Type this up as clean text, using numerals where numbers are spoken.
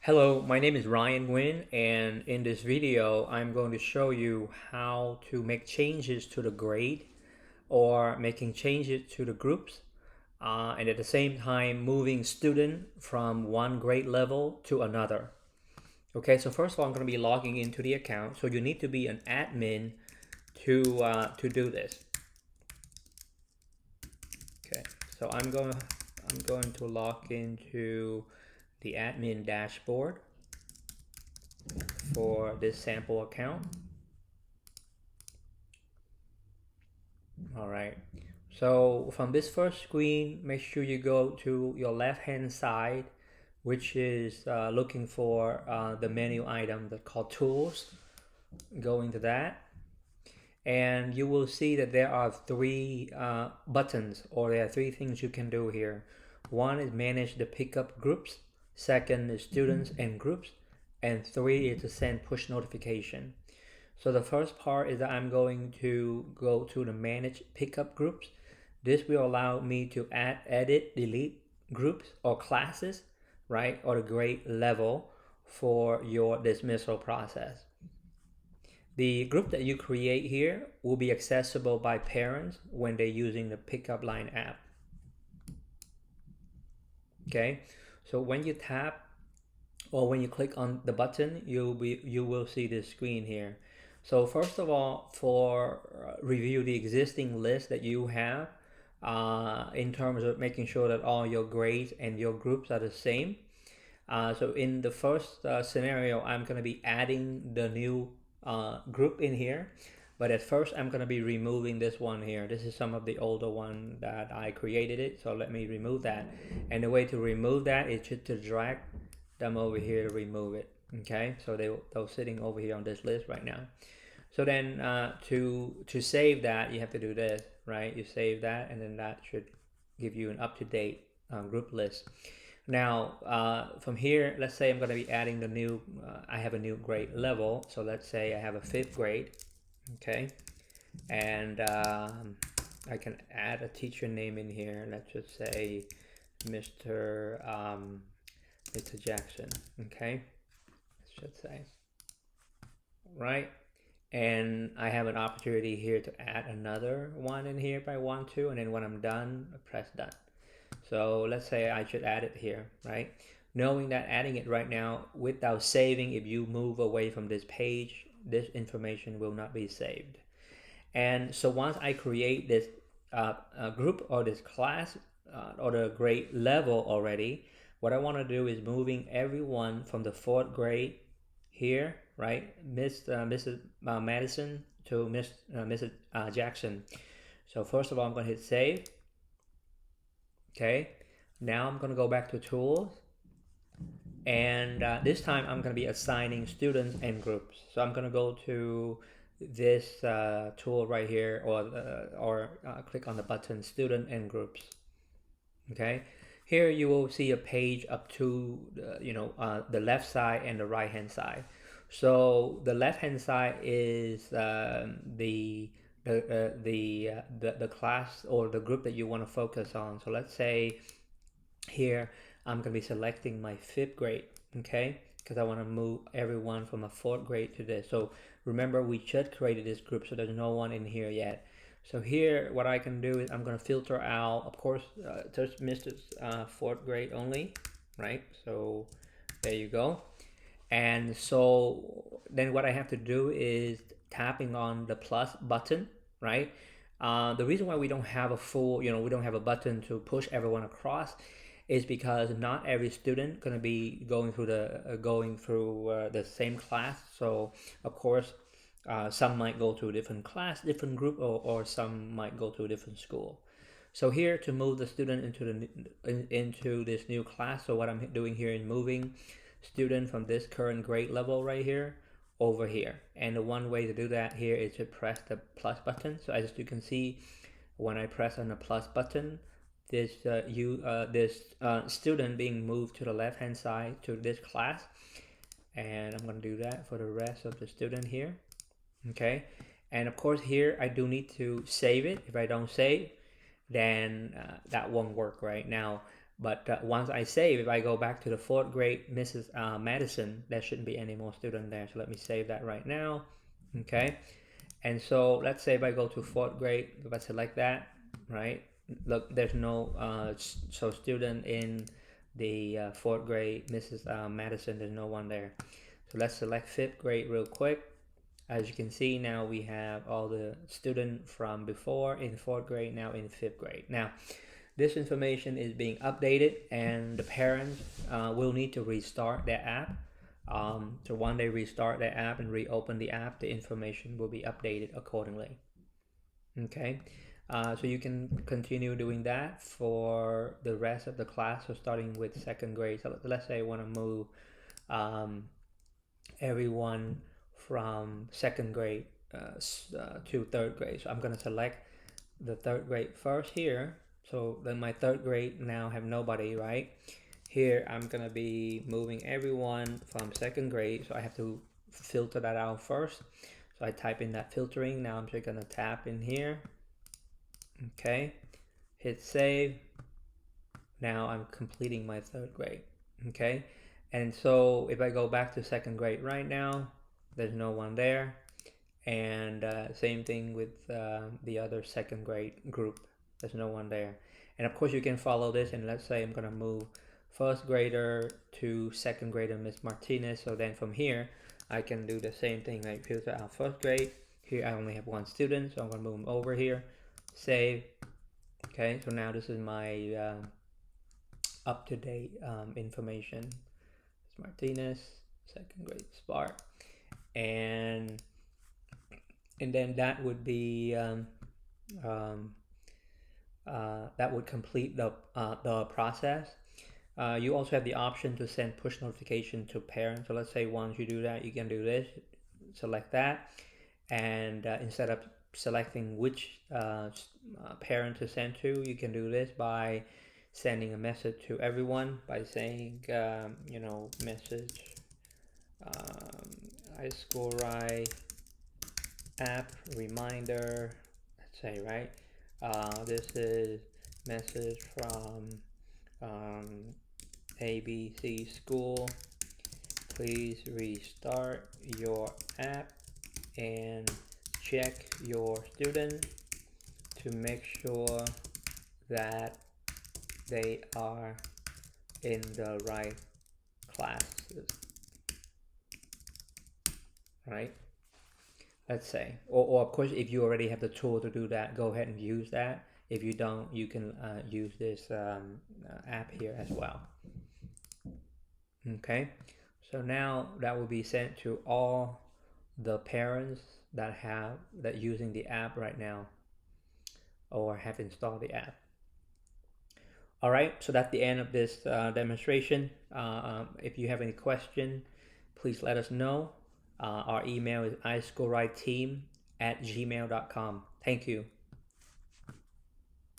Hello, my name is Ryan Nguyen, and in this video, I'm going to show you how to make changes to the grade or making changes to the groups, and at the same time, moving student from one grade level to another. Okay, so first of all, I'm going to be logging into the account. So you need to be an admin to do this. Okay, so I'm going to log into the admin dashboard for this sample account. All right. So from this first screen, make sure you go to your left-hand side, which is looking for the menu item that's called Tools. Go into that, and you will see that there are three buttons, or there are three things you can do here. One is manage the pickup groups. Second is students and groups, and three is to send push notification. So the first part is that I'm going to go to the manage pickup groups. This will allow me to add, edit, delete groups or classes, right, or the grade level for your dismissal process. The group that you create here will be accessible by parents when they're using the pickup line app. Okay, so when you tap or when you click on the button, you will see this screen here. So first of all, for review the existing list that you have in terms of making sure that all your grades and your groups are the same. So in the first scenario, I'm going to be adding the new group in here. But at first, I'm going to be removing this one here. This is some of the older one that I created it. So let me remove that. And the way to remove that is just to drag them over here to remove it. Okay, so they're sitting over here on this list right now. So then to save that, you have to do this, right? You save that, and then that should give you an up-to-date group list. Now, from here, let's say I'm going to be adding the new, I have a new grade level. So let's say I have a 5th grade, okay? And I can add a teacher name in here. Let's just say Mr. Mr. Jackson, okay? Let's just say, right? And I have an opportunity here to add another one in here if I want to, and then when I'm done, I press done. So let's say I should add it here, right? Knowing that adding it right now without saving, if you move away from this page, this information will not be saved. And so once I create this group or this class or the grade level already, what I want to do is moving everyone from the 4th grade here, right? Mrs. Madison to Mrs. Jackson. So first of all, I'm going to hit save. Okay, now I'm going to go back to tools, and this time I'm going to be assigning students and groups. So I'm going to go to this tool right here, or click on the button student and groups. Okay, here you will see a page up to the left side and the right hand side. So the left hand side is the class or the group that you want to focus on. So let's say here I'm going to be selecting my 5th grade, okay, because I want to move everyone from a 4th grade to this. So remember, we just created this group, so there's no one in here yet. So here what I can do is I'm going to filter out, of course, just Mr. 4th grade only, right? So there you go. And so then what I have to do is tapping on the plus button, right? The reason why we don't have a full, we don't have a button to push everyone across is because not every student going to be going through the same class. So of course, some might go to a different class, different group, or some might go to a different school. So here to move the student into this new class, so what I'm doing here is moving student from this current grade level right here over here. And the one way to do that here is to press the plus button. So as you can see, when I press on the plus button, this student being moved to the left hand side to this class, and I'm going to do that for the rest of the student here. Okay, and of course here I do need to save it. If I don't save, then that won't work right now. But once I save, if I go back to the 4th grade Mrs. Madison, there shouldn't be any more student there. So let me save that right now. Okay. And so let's say if I go to 4th grade, if I select that, right? Look, there's no so student in the 4th grade Mrs. Madison, there's no one there. So let's select 5th grade real quick. As you can see, now we have all the student from before in 4th grade, now in 5th grade. Now, this information is being updated, and the parents will need to restart their app. So when they restart their app and reopen the app, the information will be updated accordingly. Okay, so you can continue doing that for the rest of the class. So starting with 2nd grade. So let's say I want to move everyone from 2nd grade to 3rd grade. So I'm going to select the 3rd grade first here. So then my 3rd grade now have nobody, right? Here I'm going to be moving everyone from 2nd grade. So I have to filter that out first. So I type in that filtering. Now I'm just going to tap in here. Okay. Hit save. Now I'm completing my 3rd grade. Okay. And so if I go back to 2nd grade right now, there's no one there. And same thing with the other 2nd grade group. There's no one there. And of course you can follow this, and let's say I'm gonna move 1st grader to 2nd grader Miss Martinez. So then from here I can do the same thing, like filter out 1st grade. Here I only have one student, so I'm gonna move them over here, save. Okay, so now this is my up-to-date information. Miss Martinez, 2nd grade Spark, and then that would be that would complete the process. You also have the option to send push notification to parents. So let's say once you do that, you can do this, select that, and instead of selecting which parent to send to, you can do this by sending a message to everyone by saying, you know, message iSchoolWrite app reminder, let's say, right? This is message from ABC School. Please restart your app and check your student to make sure that they are in the right classes, right? Let's say, or of course, if you already have the tool to do that, go ahead and use that. If you don't, you can use this app here as well. Okay, so now that will be sent to all the parents that using the app right now or have installed the app. All right, so that's the end of this demonstration. If you have any question, please let us know. Our email is iSchoolWriteTeam@gmail.com. Thank you.